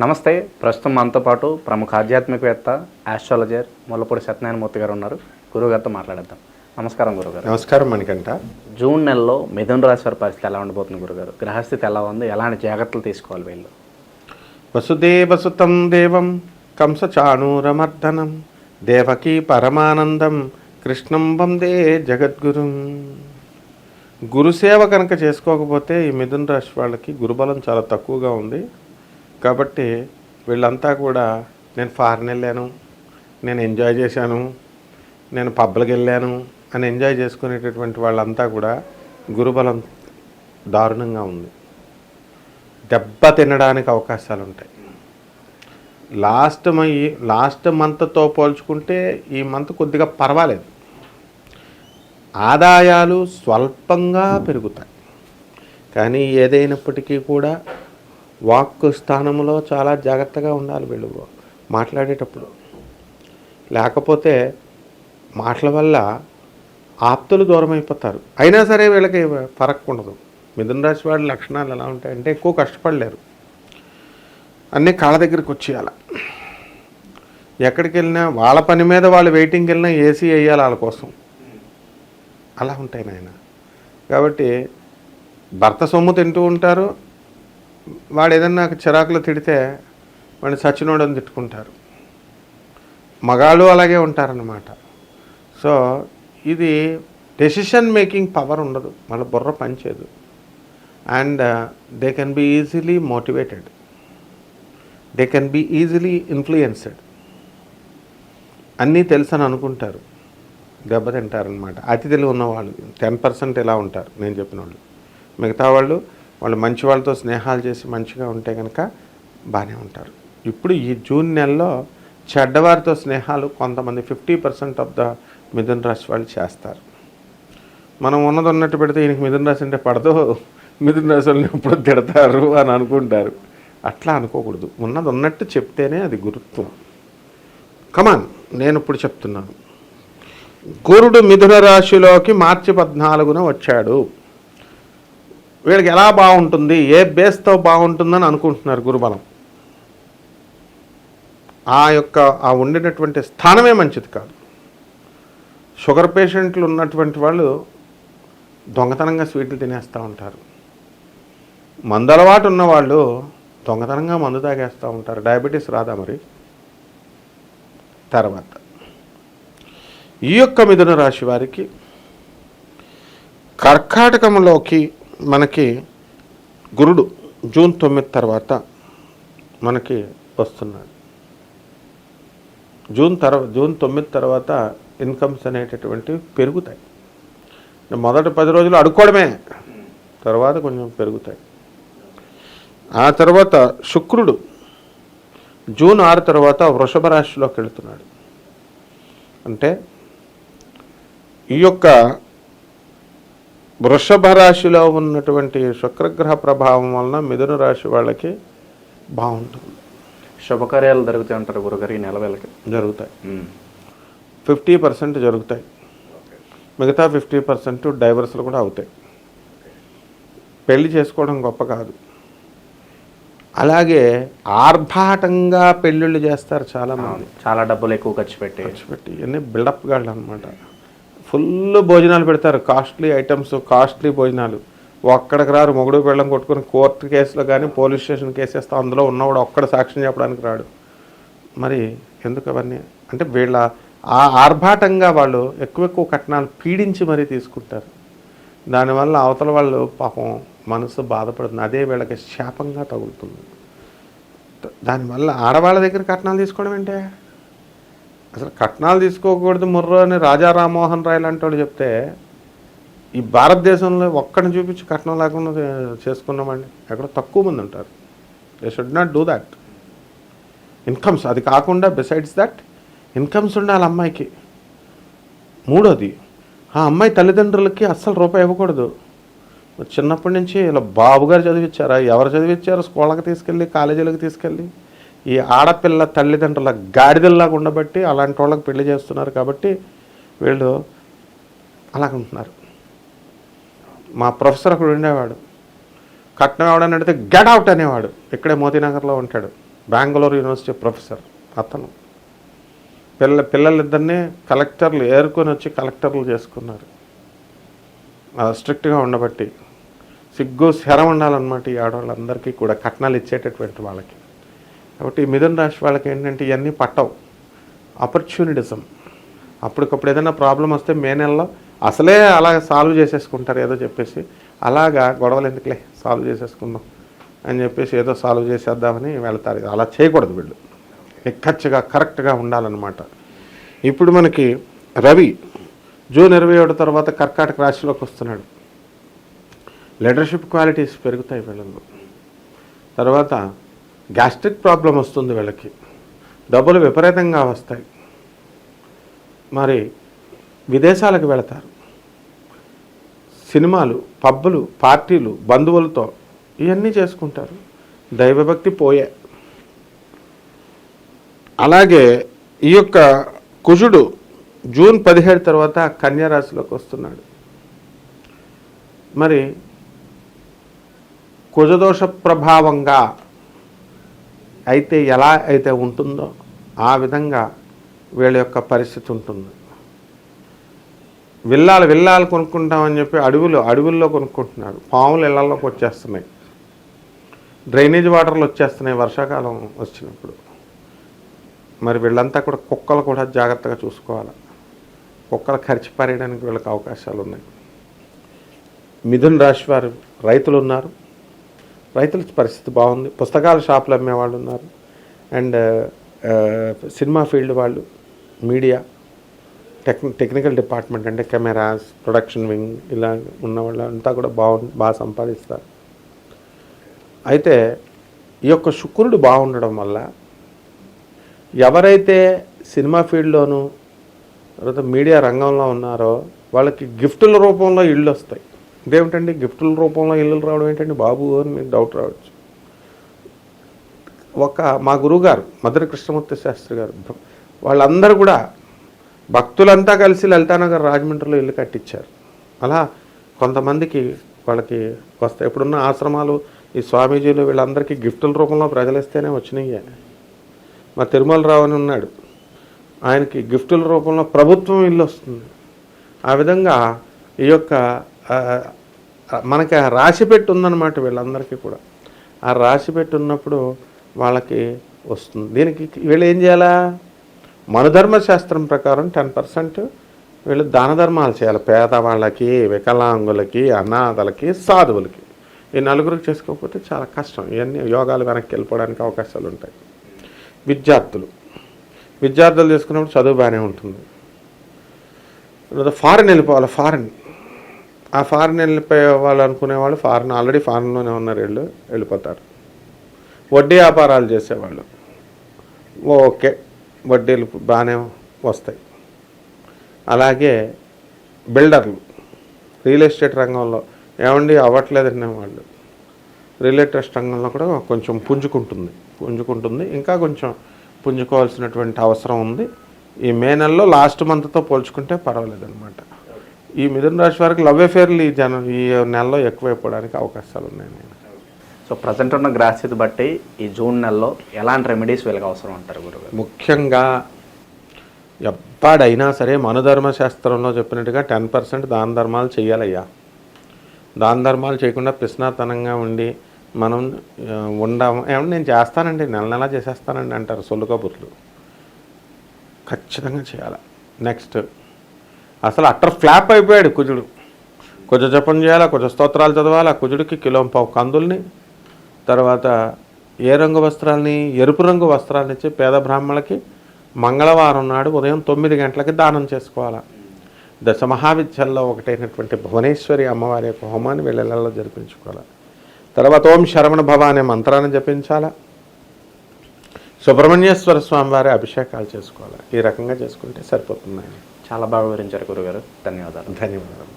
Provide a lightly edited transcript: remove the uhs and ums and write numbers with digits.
నమస్తే. ప్రస్తుతం మనతో పాటు ప్రముఖ ఆధ్యాత్మికవేత్త, ఆస్ట్రాలజర్ ముల్లపూడి సత్యనారాయణమూర్తి గారు ఉన్నారు. గురువుగారితో మాట్లాడేద్దాం. నమస్కారం గురుగారు. నమస్కారం మణికంఠ. జూన్ నెలలో మిథున రాశి వారి పరిస్థితి ఎలా ఉండబోతుంది గురుగారు? గ్రహస్థితి ఎలా ఉంది? ఎలాంటి జాగ్రత్తలు తీసుకోవాలి వీళ్ళు? వసుదేవసుతం దేవం కంసచాణూరమర్దనం దేవకీ పరమానందం కృష్ణం వందే జగద్గురుం. గురుసేవ కనుక చేసుకోకపోతే ఈ మిథున రాశి వాళ్ళకి గురుబలం చాలా తక్కువగా ఉంది. కాబట్టి వీళ్ళంతా కూడా నేను ఫారెన్ వెళ్ళాను, నేను ఎంజాయ్ చేశాను, నేను పబ్లకు వెళ్ళాను అని ఎంజాయ్ చేసుకునేటటువంటి వాళ్ళంతా కూడా గురుబలం దారుణంగా ఉంది. దెబ్బ తినడానికి అవకాశాలు ఉంటాయి. లాస్ట్ మంత్తో పోల్చుకుంటే ఈ మంత్ కొద్దిగా పర్వాలేదు. ఆదాయాలు స్వల్పంగా పెరుగుతాయి. కానీ ఏదైనప్పటికీ కూడా వాక్కు స్థానంలో చాలా జాగ్రత్తగా ఉండాలి వీళ్ళు మాట్లాడేటప్పుడు. లేకపోతే మాటల వల్ల ఆప్తులు దూరం అయిపోతారు. అయినా సరే వీళ్ళకి ఫరక్ ఉండదు. మిథున రాశి వాళ్ళ లక్షణాలు ఎలా ఉంటాయంటే ఎక్కువ కష్టపడలేరు, అన్నీ కాళ్ళ దగ్గరికి వచ్చేయాలి. ఎక్కడికి వెళ్ళినా వాళ్ళ పని మీద వాళ్ళు వెయిటింగ్కి వెళ్ళినా ఏసీ వేయాలి వాళ్ళ కోసం. అలా ఉంటాయి నాయన. కాబట్టి భర్త సొమ్ము తింటూ ఉంటారు. వాడు ఏదన్నా చిరాకులు తిడితే వాడిని సచ్చినోడని తిట్టుకుంటారు. మగాళ్ళు అలాగే ఉంటారన్నమాట. సో ఇది డెసిషన్ మేకింగ్ పవర్ ఉండదు, వాళ్ళ బుర్ర పనిచేయదు. And they can be easily motivated, they can be easily influenced. అన్నీ తెలుసని అనుకుంటారు, దెబ్బతింటారనమాట. అతి తెలివి ఉన్నవాళ్ళు 10% ఇలా ఉంటారు నేను చెప్పిన వాళ్ళు. మిగతా వాళ్ళు మంచి వాళ్ళతో స్నేహాలు చేసి మంచిగా ఉంటే కనుక బాగానే ఉంటారు. ఇప్పుడు ఈ జూన్ నెలలో చెడ్డవారితో స్నేహాలు కొంతమంది 50% ఆఫ్ ద మిథున రాశి వాళ్ళు చేస్తారు. మనం ఉన్నది ఉన్నట్టు పెడితే ఈయనకి మిథున రాశి అంటే పడదు, మిథున రాశి వాళ్ళని ఎప్పుడు తిడతారు అని అనుకుంటారు. అట్లా అనుకోకూడదు. ఉన్నది ఉన్నట్టు చెప్తేనే అది గురుత్వం. కమాన్, నేను ఇప్పుడు చెప్తున్నాను. గురుడు మిథున రాశిలోకి మార్చి 14న వచ్చాడు. వీళ్ళకి ఎలా బాగుంటుంది, ఏ బేస్తో బాగుంటుందని అనుకుంటున్నారు. గురుబలం ఆ ఉండినటువంటి స్థానమే మంచిది కాదు. షుగర్ పేషెంట్లు ఉన్నటువంటి వాళ్ళు దొంగతనంగా స్వీట్లు తినేస్తూ ఉంటారు. మందు అలవాటు ఉన్నవాళ్ళు దొంగతనంగా మందు తాగేస్తూ ఉంటారు. డయాబెటీస్ రాదా మరి? తర్వాత ఈ యొక్క మిథున రాశి వారికి కర్కాటకంలోకి మనకి గురుడు జూన్ 9 తర్వాత మనకి వస్తున్నాడు. జూన్ 9 తర్వాత ఇన్కమ్స్ అనేటటువంటివి పెరుగుతాయి. మొదటి 10 రోజులు అడుక్కోవడమే, తర్వాత కొంచెం పెరుగుతాయి. ఆ తర్వాత శుక్రుడు జూన్ 6 తర్వాత వృషభ రాశిలోకి వెళుతున్నాడు. అంటే ఈ యొక్క వృషభ రాశిలో ఉన్నటువంటి శుక్రగ్రహ ప్రభావం వలన మిథున రాశి వాళ్ళకి బాగుంటుంది. శుభకార్యాలు జరుగుతాయి అంటారు గురుగారు ఈ నెల వేళకి? జరుగుతాయి. 50% జరుగుతాయి. మిగతా 50% డైవర్స్లు కూడా అవుతాయి. పెళ్లి చేసుకోవడం గొప్ప కాదు. అలాగే ఆర్భాటంగా పెళ్ళిళ్ళు చేస్తారు చాలామంది. చాలా డబ్బులు ఎక్కువ ఖర్చు పెట్టి ఇవన్నీ బిల్డప్ గాళ్ళు అనమాట. ఫుల్ భోజనాలు పెడతారు, కాస్ట్లీ ఐటమ్స్, కాస్ట్లీ భోజనాలు. ఒక్కడికి రారు. మొగుడు పెళ్ళం కొట్టుకుని కోర్టు కేసులో కానీ పోలీస్ స్టేషన్ కేసేస్తే అందులో ఉన్నవాడు ఒక్కడ సాక్ష్యం చెప్పడానికి రాడు. మరి ఎందుకు అవన్నీ అంటే వీళ్ళ ఆ ఆర్భాటంగా వాళ్ళు ఎక్కువ కట్నాలు పీడించి మరీ తీసుకుంటారు. దానివల్ల అవతల వాళ్ళు పాపం మనసు బాధపడుతుంది. అదే వీళ్ళకి శాపంగా తగులుతుంది. దానివల్ల ఆడవాళ్ళ దగ్గర కట్నాలు తీసుకోవడం ఏంటే? అసలు కట్నాలు తీసుకోకూడదు ముర్రో అని రాజా రామ్మోహన్ రాయ్ లాంటి వాడు చెప్తే ఈ భారతదేశంలో ఒక్కడిని చూపించి కట్నం లేకుండా చేసుకున్నామండి ఎక్కడో తక్కువ మంది ఉంటారు. They should not do that. Incomes అది కాకుండా బిసైడ్స్ దట్ ఇన్కమ్స్ ఉండాలి అమ్మాయికి. మూడోది, ఆ అమ్మాయి తల్లిదండ్రులకి అస్సలు రూపాయి ఇవ్వకూడదు. చిన్నప్పటి నుంచి ఇలా బాబుగారు చదివించారా? ఎవరు చదివించారు? స్కూళ్ళకి తీసుకెళ్ళి, కాలేజీలకు తీసుకెళ్ళి ఈ ఆడపిల్ల తల్లిదండ్రుల గాడిదల్లాగా ఉండబట్టి అలాంటి వాళ్ళకి పెళ్లి చేస్తున్నారు. కాబట్టి వీళ్ళు అలాగుంటున్నారు. మా ప్రొఫెసర్ అక్కడ ఉండేవాడు, కట్నం ఎవడని అడిగితే గెట్ అవుట్ అనేవాడు. ఇక్కడే మోతీనగర్లో ఉంటాడు. బెంగళూరు యూనివర్సిటీ ప్రొఫెసర్ అతను. పిల్లలిద్దరినీ కలెక్టర్లు ఏరుకొని వచ్చి కలెక్టర్లు చేసుకున్నారు. స్ట్రిక్ట్గా ఉండబట్టి సిగ్గు శరం ఉండాలన్నమాట ఈ ఆడవాళ్ళందరికీ కూడా, కట్నాలు ఇచ్చేటటువంటి వాళ్ళకి. కాబట్టి ఈ మిథున రాశి వాళ్ళకి ఏంటంటే ఇవన్నీ పట్టవు. ఆపర్చునిటిజం, అప్పటికప్పుడు ఏదైనా ప్రాబ్లం వస్తే మే నెలలో అసలే అలా సాల్వ్ చేసేసుకుంటారు ఏదో చెప్పేసి, అలాగా గొడవలు ఎందుకులే సాల్వ్ చేసేసుకుందాం అని చెప్పేసి ఏదో సాల్వ్ చేసేద్దామని వెళ్తారు. అలా చేయకూడదు వీళ్ళు, నిక్కచ్చిగా కరెక్ట్గా ఉండాలన్నమాట. ఇప్పుడు మనకి రవి జూన్ 27 తర్వాత కర్కాటక రాశిలోకి వస్తున్నాడు. లీడర్షిప్ క్వాలిటీస్ పెరుగుతాయి వీళ్ళలో. తర్వాత గ్యాస్ట్రిక్ ప్రాబ్లం వస్తుంది వీళ్ళకి, డబ్బులు విపరీతంగా వస్తాయి. మరి విదేశాలకు వెళతారు, సినిమాలు, పబ్బులు, పార్టీలు, బంధువులతో ఇవన్నీ చేసుకుంటారు. దైవభక్తి పోయే. అలాగే ఈ యొక్క కుజుడు జూన్ 17 తర్వాత కన్యా రాశిలోకి వస్తున్నాడు. మరి కుజదోష ప్రభావంగా అయితే ఎలా అయితే ఉంటుందో ఆ విధంగా వీళ్ళ యొక్క పరిస్థితి ఉంటుంది. విల్లాలు కొనుక్కుంటామని చెప్పి అడవుల్లో కొనుక్కుంటున్నారు. పాములు ఇళ్లలోకి వచ్చేస్తున్నాయి, డ్రైనేజ్ వాటర్లు వచ్చేస్తున్నాయి వర్షాకాలం వచ్చినప్పుడు. మరి వీళ్ళంతా కూడా కుక్కలు కూడా జాగ్రత్తగా చూసుకోవాలి. కుక్కలు ఖర్చు పారేయడానికి వీళ్ళకి అవకాశాలు ఉన్నాయి. మిథున రాశి వారు రైతులు ఉన్నారు, రైతుల పరిస్థితి బాగుంది. పుస్తకాల షాపులు అమ్మేవాళ్ళు ఉన్నారు, అండ్ సినిమా ఫీల్డ్ వాళ్ళు, మీడియా, టెక్నికల్ డిపార్ట్మెంట్ అంటే కెమెరాస్, ప్రొడక్షన్ వింగ్ ఇలా ఉన్న వాళ్ళు అంతా కూడా బాగా సంపాదిస్తారు. అయితే ఈ యొక్క శుక్రుడు బాగుండడం వల్ల ఎవరైతే సినిమా ఫీల్డ్లోనూ తర్వాత మీడియా రంగంలో ఉన్నారో వాళ్ళకి గిఫ్టుల రూపంలో ఇళ్ళు వస్తాయి. ఇదేమిటండి గిఫ్టుల రూపంలో ఇళ్ళు రావడం ఏంటండి బాబు అని మీకు డౌట్ రావచ్చు. మా గురువుగారు మధుర కృష్ణమూర్తి శాస్త్రి గారు, వాళ్ళందరూ కూడా భక్తులంతా కలిసి లలితానగర్ రాజమండ్రిలో ఇల్లు కట్టించారు. అలా కొంతమందికి వాళ్ళకి వస్తాయి. ఇప్పుడున్న ఆశ్రమాలు, ఈ స్వామీజీలు వీళ్ళందరికీ గిఫ్టుల రూపంలో ప్రజలు ఇస్తేనే వచ్చినాయి. మా తిరుమలరావు అని ఉన్నాడు, ఆయనకి గిఫ్టుల రూపంలో ప్రభుత్వం ఇల్లు వస్తుంది. ఆ విధంగా ఈ యొక్క మనకి రాశి పెట్టి ఉందన్నమాట వీళ్ళందరికీ కూడా. ఆ రాశి పెట్టి ఉన్నప్పుడు వాళ్ళకి వస్తుంది. దీనికి వీళ్ళు ఏం చేయాలా, మనుధర్మశాస్త్రం ప్రకారం 10% వీళ్ళు దాన ధర్మాలు చేయాలి. పేదవాళ్ళకి, వికలాంగులకి, అనాథలకి, సాధువులకి. ఈ నలుగురికి చేసుకోకపోతే చాలా కష్టం. ఇవన్నీ యోగాలు వెనక్కి వెళ్ళిపోవడానికి అవకాశాలు ఉంటాయి. విద్యార్థులు చేసుకున్నప్పుడు చదువు బాగానే ఉంటుంది. ఫారెన్ వెళ్ళిపోవాలి. ఆ ఫారెన్ వెళ్ళిపోయే వాళ్ళు అనుకునేవాళ్ళు ఆల్రెడీ ఫారెన్లోనే ఉన్నారు, వెళ్ళిపోతారు. వడ్డీ వ్యాపారాలు చేసేవాళ్ళు ఓకే, వడ్డీలు బాగానే వస్తాయి. అలాగే బిల్డర్లు, రియల్ ఎస్టేట్ రంగంలో ఏమండి అవ్వట్లేదనే వాళ్ళు రియల్ ఎస్టేట్ రంగంలో కూడా కొంచెం పుంజుకుంటుంది. ఇంకా కొంచెం పుంజుకోవాల్సినటువంటి అవసరం ఉంది. ఈ మే నెలలో లాస్ట్ మంత్తో పోల్చుకుంటే పర్వాలేదన్నమాట. ఈ మిథున రాశి వారికి లవ్ అఫేర్లు ఈ నెలలో ఎక్కువైపోవడానికి అవకాశాలు ఉన్నాయి. సో ప్రజెంట్ ఉన్న గ్రహస్థితి బట్టి ఈ జూన్ నెలలో ఎలాంటి రెమెడీస్ వీళ్ళకి అవసరం అంటారు గురుగారు? ముఖ్యంగా ఎప్పుడైనా సరే మనుధర్మశాస్త్రంలో చెప్పినట్టుగా 10% దాన ధర్మాలు చేయాలయ్యా. దాన ధర్మాలు చేయకుండా పిస్నాతనంగా ఉండి మనం ఏమన్నా నేను చేస్తానండి, నెల చేసేస్తానండి అంటారు సొల్లు కబుర్లు. ఖచ్చితంగా చేయాలి. నెక్స్ట్ అసలు అట్టర్ ఫ్లాప్ అయిపోయాడు కుజుడు. కుజ జపం చేయాలా, కుజ స్తోత్రాలు చదవాలా. కుజుడికి 1.5 కిలో కందుల్ని, తర్వాత ఏ రంగు వస్త్రాలని, ఎరుపు రంగు వస్త్రాలని ఇచ్చి పేద బ్రాహ్మణులకి మంగళవారం నాడు ఉదయం 9 గంటలకి దానం చేసుకోవాలా. దశ మహావిద్యల్లో ఒకటైనటువంటి భువనేశ్వరి అమ్మవారి యొక్క హోమాన్ని వీళ్ళలో జరిపించుకోవాలి. తర్వాత ఓం శరవణ భవ అనే మంత్రాన్ని జపించాలా. సుబ్రహ్మణ్యేశ్వర స్వామి వారి అభిషేకాలు చేసుకోవాలి. ఈ రకంగా చేసుకుంటే సరిపోతుంది. చాలా బాగా వివరించారు గురుగారు. ధన్యవాదాలు.